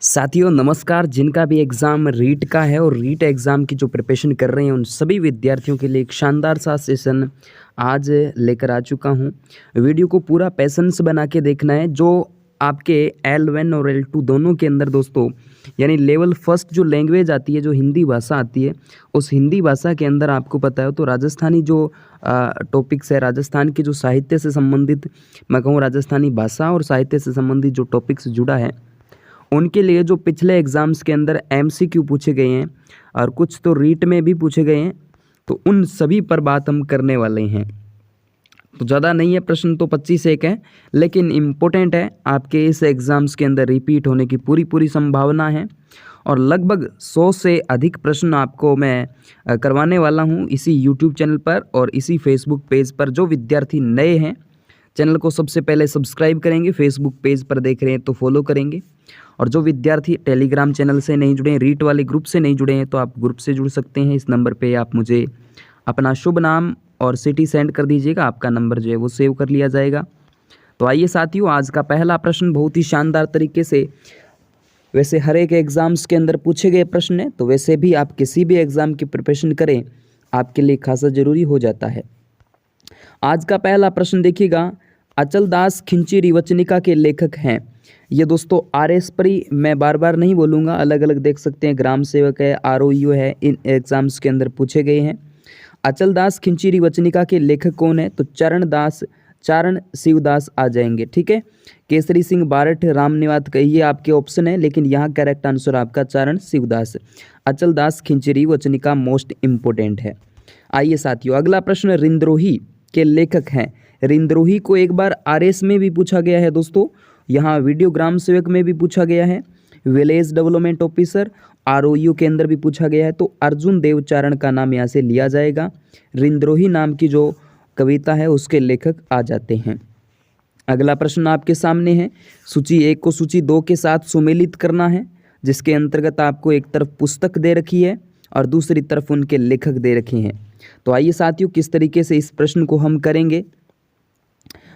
साथियों नमस्कार। जिनका भी एग्ज़ाम रीट का है और रीट एग्ज़ाम की जो प्रिपरेशन कर रहे हैं उन सभी विद्यार्थियों के लिए एक शानदार सा सेशन आज लेकर आ चुका हूं। वीडियो को पूरा पैसेंस बना के देखना है। जो आपके L1 और L2 दोनों के अंदर दोस्तों यानी लेवल फर्स्ट जो लैंग्वेज आती है, जो हिंदी भाषा आती है, उस हिंदी भाषा के अंदर आपको पता है तो राजस्थानी जो टॉपिक्स है, राजस्थान के जो साहित्य से संबंधित मैं कहूँ राजस्थानी भाषा और साहित्य से संबंधित जो टॉपिक्स जुड़ा है उनके लिए जो पिछले एग्ज़ाम्स के अंदर MCQ पूछे गए हैं और कुछ तो रीट में भी पूछे गए हैं, तो उन सभी पर बात हम करने वाले हैं। तो ज़्यादा नहीं है, प्रश्न तो 25 एक है, लेकिन इम्पोर्टेंट है। आपके इस एग्ज़ाम्स के अंदर रिपीट होने की पूरी संभावना है और लगभग 100 से अधिक प्रश्न आपको मैं करवाने वाला हूं इसी YouTube चैनल पर और इसी Facebook पेज पर। जो विद्यार्थी नए हैं चैनल को सबसे पहले सब्सक्राइब करेंगे, फेसबुक पेज पर देख रहे हैं तो फॉलो करेंगे, और जो विद्यार्थी टेलीग्राम चैनल से नहीं जुड़े हैं, रीट वाले ग्रुप से नहीं जुड़े हैं, तो आप ग्रुप से जुड़ सकते हैं। इस नंबर पे आप मुझे अपना शुभ नाम और सिटी सेंड कर दीजिएगा, आपका नंबर जो है वो सेव कर लिया जाएगा। तो आइए साथियों, आज का पहला प्रश्न बहुत ही शानदार तरीके से, वैसे हर एक एग्ज़ाम्स के अंदर पूछे गए प्रश्न है, तो वैसे भी आप किसी भी एग्ज़ाम की प्रिपरेशन करें आपके लिए खासा ज़रूरी हो जाता है। आज का पहला प्रश्न देखिएगा, अचलदास खिंची वचनिका के लेखक हैं। ये दोस्तों RS परी मैं बार बार नहीं बोलूँगा, अलग अलग देख सकते हैं, ग्राम सेवक है, ROU है, इन एग्ज़ाम्स के अंदर पूछे गए हैं। अचलदास खिंची वचनिका के लेखक कौन है? तो चारण शिवदास आ जाएंगे। ठीक है, केसरी सिंह बारठ, रामनिवात का ये आपके ऑप्शन है, लेकिन यहाँ करेक्ट आंसर आपका चारण शिवदास। अचलदास खिंची वचनिका मोस्ट इम्पोर्टेंट है। आइए साथियों, अगला प्रश्न रिंद्रोही के लेखक हैं। रिंद्रोही को एक बार RS में भी पूछा गया है दोस्तों, यहाँ वीडियो ग्राम सेवक में भी पूछा गया है, विलेज डेवलपमेंट ऑफिसर ROU के अंदर भी पूछा गया है, तो अर्जुन देवचारण का नाम यहाँ से लिया जाएगा। रिंद्रोही नाम की जो कविता है उसके लेखक आ जाते हैं। अगला प्रश्न आपके सामने है, सूची 1 को सूची 2 के साथ सुमेलित करना है, जिसके अंतर्गत आपको एक तरफ पुस्तक दे रखी है और दूसरी तरफ उनके लेखक दे रखे हैं। तो आइए साथियों, किस तरीके से इस प्रश्न को हम करेंगे।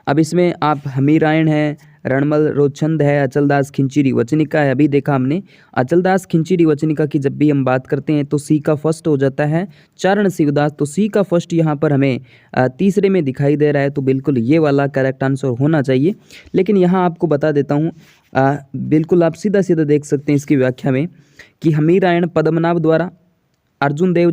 अब इसमें आप हमीरायण है, रणमल रोचंद है, अचलदास खिंची वचनिका है। अभी देखा हमने अचलदास खिंची वचनिका की जब भी हम बात करते हैं तो सी का फर्स्ट हो जाता है चारण शिवदास, तो सी का फर्स्ट यहाँ पर हमें तीसरे में दिखाई दे रहा है, तो बिल्कुल ये वाला करेक्ट आंसर होना चाहिए। लेकिन यहाँ आपको बता देता हूँ, बिल्कुल आप सीधा सीधा देख सकते हैं इसकी व्याख्या में कि हमीरायण पद्मनाभ द्वारा अर्जुन देव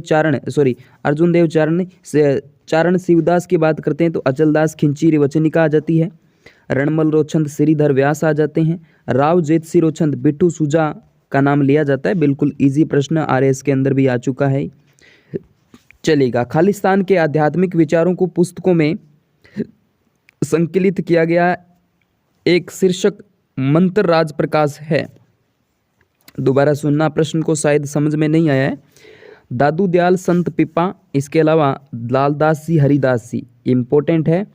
चारण से चारण शिवदास की बात करते हैं तो अचलदास खिंची वचनिका आ जाती है, रणमल रोचंद श्रीधर व्यास आ जाते हैं, राव जेतसी रोचंद बिट्टू सुजा का नाम लिया जाता है। बिल्कुल इजी प्रश्न RS के अंदर भी आ चुका है, चलेगा। खालिस्तान के आध्यात्मिक विचारों को पुस्तकों में संकलित किया गया एक शीर्षक मंत्र राज प्रकाश है। दोबारा सुनना, प्रश्न को शायद समझ में नहीं आया है। दादू दयाल संत पिपा, इसके अलावा लालदास जी, हरिदास जी, इम्पोर्टेंट है।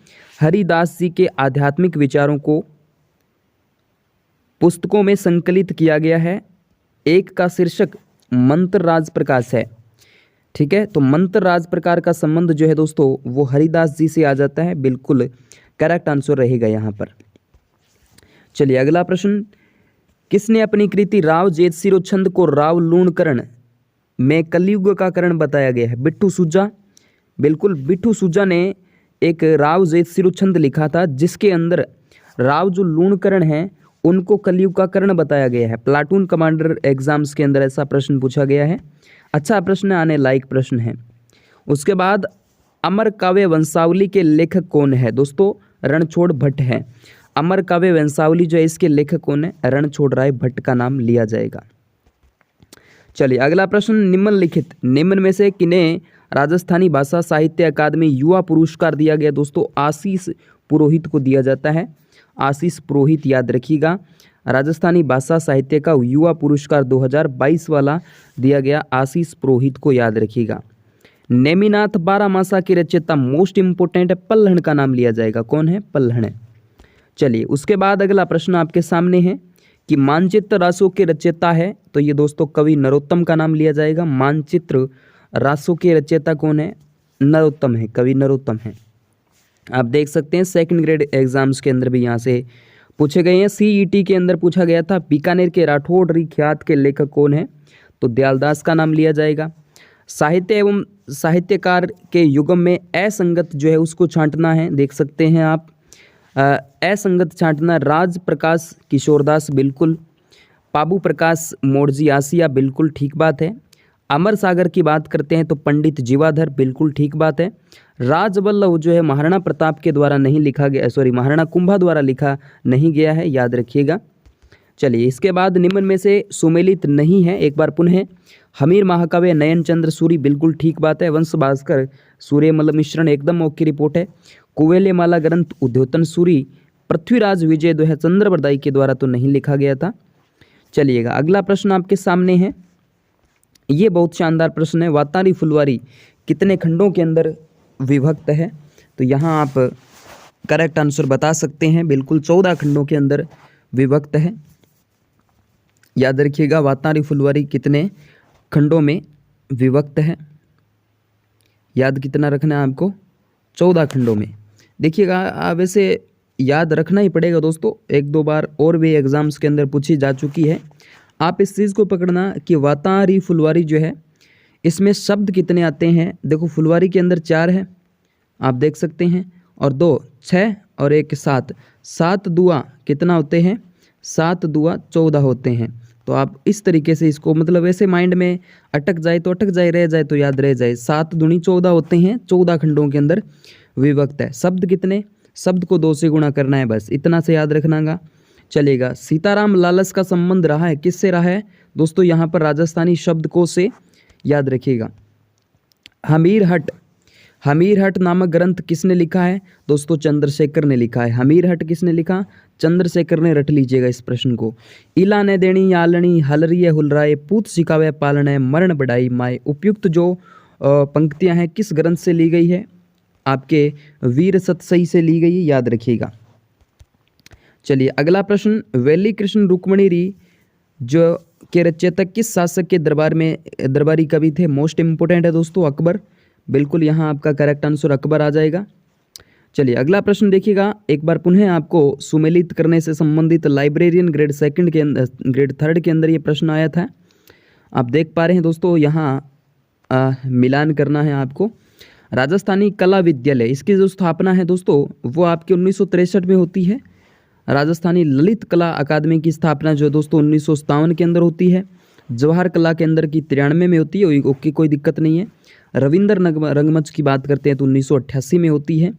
हरिदास जी के आध्यात्मिक विचारों को पुस्तकों में संकलित किया गया है, एक का शीर्षक मंत्र राज प्रकाश है। ठीक है, तो मंत्र राज प्रकार का संबंध जो है दोस्तों वो हरिदास जी से आ जाता है, बिल्कुल करेक्ट आंसर रहेगा यहाँ पर। चलिए अगला प्रश्न, किसने अपनी कृति राव जेतसिरोछंद को राव लूणकरण में कलयुग का करण बताया गया है? बिट्टू सुजा। बिल्कुल, बिट्टू सुजा ने एक राव जेतसिरोछंद लिखा था जिसके अंदर राव जो लूणकरण हैं उनको कलयुग का करण बताया गया है। प्लाटून कमांडर एग्जाम्स के अंदर ऐसा प्रश्न पूछा गया है। अच्छा प्रश्न, आने लायक प्रश्न है। उसके बाद अमर काव्य वंशावली के लेखक कौन है? दोस्तों रणछोड़ भट्ट है। अमर काव्य वंशावली जो है इसके लेखक कौन है? रणछोड़ राय भट्ट का नाम लिया जाएगा। चलिए अगला प्रश्न, निम्न में से किन्हें राजस्थानी भाषा साहित्य अकादमी युवा पुरस्कार दिया गया? दोस्तों आशीष पुरोहित को दिया जाता है। आशीष पुरोहित याद रखिएगा, राजस्थानी भाषा साहित्य का युवा पुरस्कार 2022 वाला दिया गया, आशीष पुरोहित को याद रखिएगा। नेमिनाथ बारामासा के रचयिता मोस्ट इंपोर्टेंट है, पल्हण का नाम लिया जाएगा। कौन है? पल्हण। चलिए उसके बाद अगला प्रश्न आपके सामने है कि मानचित्र रासों के रचयिता है, तो ये दोस्तों कवि नरोत्तम का नाम लिया जाएगा। मानचित्र रासों के रचयिता कौन है? नरोत्तम है, कवि नरोत्तम है। आप देख सकते हैं सेकंड ग्रेड एग्जाम्स के अंदर भी यहाँ से पूछे गए हैं। सीईटी के अंदर पूछा गया था बीकानेर के राठौड़ ख्यात के लेखक कौन है, तो दयालदास का नाम लिया जाएगा। साहित्य एवं साहित्यकार के युगम में असंगत जो है उसको छांटना है, देख सकते हैं आप। असंगत छांटना, राज प्रकाश किशोरदास, बिल्कुल। पाबू प्रकाश मोड़जी आसिया, बिल्कुल ठीक बात है। अमर सागर की बात करते हैं तो पंडित जीवाधर, बिल्कुल ठीक बात है। राजवल्लभ जो है महाराणा प्रताप के द्वारा नहीं लिखा गया, सॉरी महाराणा कुंभा द्वारा लिखा नहीं गया है, याद रखिएगा। चलिए, इसके बाद निम्न में से सुमेलित नहीं है, एक बार पुनः। हमीर महाकाव्य नयन चंद्र सूरी, बिल्कुल ठीक बात है। वंश भास्कर सूर्यमल मिश्रण, एकदम ओके रिपोर्ट है। कुवेले माला ग्रंथ उद्योतन सूरी, पृथ्वीराज विजय जो है चंद्रबरदाई के द्वारा तो नहीं लिखा गया था। चलिएगा, अगला प्रश्न आपके सामने है, ये बहुत शानदार प्रश्न है। वातारी फुलवारी कितने खंडों के अंदर विभक्त है, तो यहाँ आप करेक्ट आंसर बता सकते हैं, बिल्कुल 14 खंडों के अंदर विभक्त है। याद रखिएगा, वातारी फुलवारी कितने खंडों में विभक्त है, याद कितना रखना है आपको, 14 खंडों में। देखिएगा, वैसे याद रखना ही पड़ेगा दोस्तों, एक दो बार और भी एग्जाम्स के अंदर पूछी जा चुकी है। आप इस चीज़ को पकड़ना कि वातारी फुलवारी जो है इसमें शब्द कितने आते हैं। देखो, फुलवारी के अंदर 4 है, आप देख सकते हैं, और 2 6 और 1 7, 7 दुआ कितना होते हैं, 7 दुआ 14 होते हैं। तो आप इस तरीके से इसको, मतलब ऐसे माइंड में अटक जाए तो अटक जाए, रह जाए तो याद रह जाए। 7 दूनी 14 होते हैं, 14 खंडों के अंदर विभक्त है। शब्द कितने, शब्द को 2 से गुणा करना है, बस इतना से याद रखनागा। चलेगा, सीताराम लालस का संबंध रहा है, किससे रहा है दोस्तों, यहाँ पर राजस्थानी शब्दकोश से, याद रखिएगा। हमीरहट नामक ग्रंथ किसने लिखा है दोस्तों, चंद्रशेखर ने लिखा है। हमीरहट किसने लिखा, चंद्रशेखर ने, रट लीजिएगा इस प्रश्न को। इला ने देणी आलनी, हलरिय हुलराए, पूत सिखावे पालने, मरण बढ़ाई माए। उपयुक्त जो पंक्तियां हैं किस ग्रंथ से ली गई है, आपके वीर सतसई से ली गई है, याद रखिएगा। चलिए, अगला प्रश्न, वेली कृष्ण रुक्मणी री जो के रचयिता किस शासक के दरबारी कवि थे। मोस्ट इंपोर्टेंट है दोस्तों, अकबर, बिल्कुल यहाँ आपका करेक्ट आंसर अकबर आ जाएगा। चलिए, अगला प्रश्न देखिएगा, एक बार पुनः आपको सुमेलित करने से संबंधित लाइब्रेरियन ग्रेड 2 के अंदर, ग्रेड 3 के अंदर ये प्रश्न आया था। आप देख पा रहे हैं दोस्तों, यहाँ मिलान करना है आपको। राजस्थानी कला विद्यालय, इसकी जो स्थापना है दोस्तों वो आपके 1963 में होती है। राजस्थानी ललित कला अकादमी की स्थापना जो है दोस्तों 1957 के अंदर होती है। जवाहर कला के अंदर की 93 में होती है, ओके कोई दिक्कत नहीं है। रविंद्र रंगमंच की बात करते हैं तो 1988 में होती है,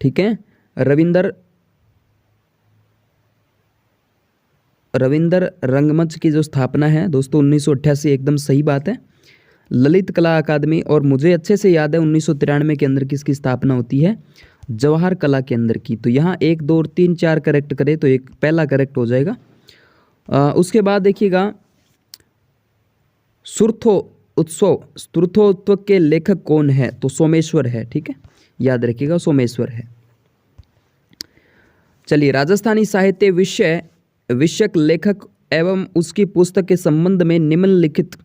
ठीक है। रविंद्र रंगमंच की जो स्थापना है दोस्तों 1988, एकदम सही बात है। ललित कला अकादमी, और मुझे अच्छे से याद है 1993 के अंदर किसकी स्थापना होती है, जवाहर कला के अंदर की। तो यहाँ 1 2 3 4 करेक्ट करें तो एक पहला करेक्ट हो जाएगा। उसके बाद देखिएगा, स्तुर्थोत्सव के लेखक कौन है, तो सोमेश्वर है, ठीक है, याद रखिएगा सोमेश्वर है। चलिए, राजस्थानी साहित्य विषयक लेखक एवं उसकी पुस्तक के संबंध में निम्नलिखित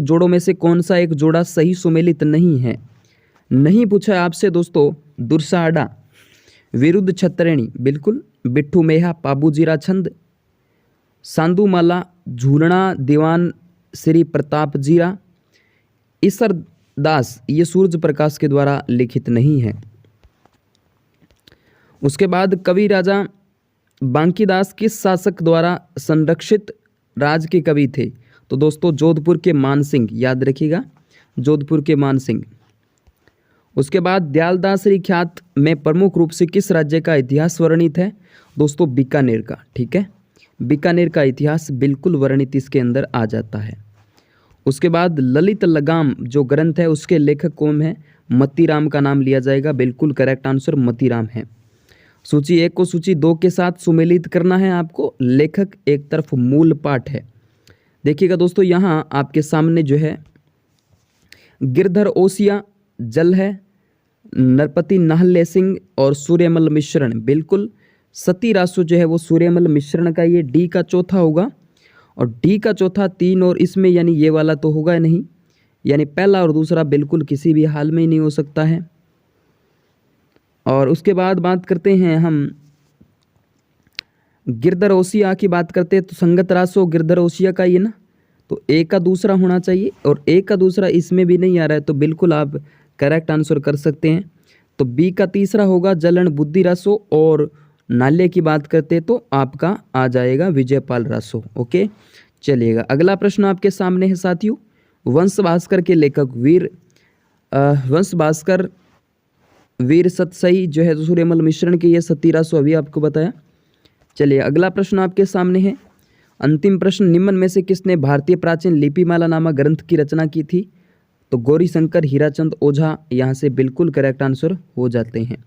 जोड़ों में से कौन सा एक जोड़ा सही सुमेलित नहीं है। नहीं पूछा है आपसे दोस्तों, दुर्साहड़ा, विरुद्ध छत्रेणी, बिल्कुल। बिट्ठू मेहा, पाबूजीरा छंद, सांदूमाला, झूलना दीवान श्री प्रताप जीरा, ईसर दास, ये सूरज प्रकाश के द्वारा लिखित नहीं है। उसके बाद कवि राजा बांकीदास किस शासक द्वारा संरक्षित राज के कवि थे, तो दोस्तों जोधपुर के मानसिंह, याद रखिएगा जोधपुर के मानसिंह। उसके बाद दयालदासरी ख्यात में प्रमुख रूप से किस राज्य का इतिहास वर्णित है, दोस्तों बीकानेर का, ठीक है, बीकानेर का इतिहास बिल्कुल वर्णित इसके अंदर आ जाता है। उसके बाद ललित लगाम जो ग्रंथ है उसके लेखक कौन है, मतीराम का नाम लिया जाएगा, बिल्कुल करेक्ट आंसर मतीराम है। सूची 1 को सूची 2 के साथ सुमेलित करना है आपको। लेखक एक तरफ मूल पाठ है, देखिएगा दोस्तों यहाँ आपके सामने जो है गिरधर ओसिया जल है, नरपति नाहल्ले सिंह और सूर्यमल मिश्रण, बिल्कुल। सती रासो जो है वो सूर्यमल मिश्रण का, ये डी का चौथा होगा, और डी का चौथा 3 और इसमें, यानी ये वाला तो होगा नहीं, यानी पहला और दूसरा बिल्कुल किसी भी हाल में ही नहीं हो सकता है। और उसके बाद बात करते हैं हम गिरधर ओसिया की बात करते हैं तो संगत रासो गिरधर ओसिया का ये ना, तो ए का दूसरा होना चाहिए और ए का दूसरा इसमें भी नहीं आ रहा है तो बिल्कुल आप करेक्ट आंसर कर सकते हैं। तो बी का तीसरा होगा जलन बुद्धि रासो और नाल्य की बात करते हैं तो आपका आ जाएगा विजयपाल रासो। ओके, चलिएगा अगला प्रश्न आपके सामने है साथियों। वंश भास्कर के लेखक वंश भास्कर वीर सतसई जो है सूर्यमल मिश्रण के ये सती रासो अभी आपको बताया। चलिए अगला प्रश्न आपके सामने है। अंतिम प्रश्न, निम्न में से किसने भारतीय प्राचीन लिपिमाला नामक ग्रंथ की रचना की थी? तो गौरी शंकर हीराचंद ओझा यहाँ से बिल्कुल करेक्ट आंसर हो जाते हैं।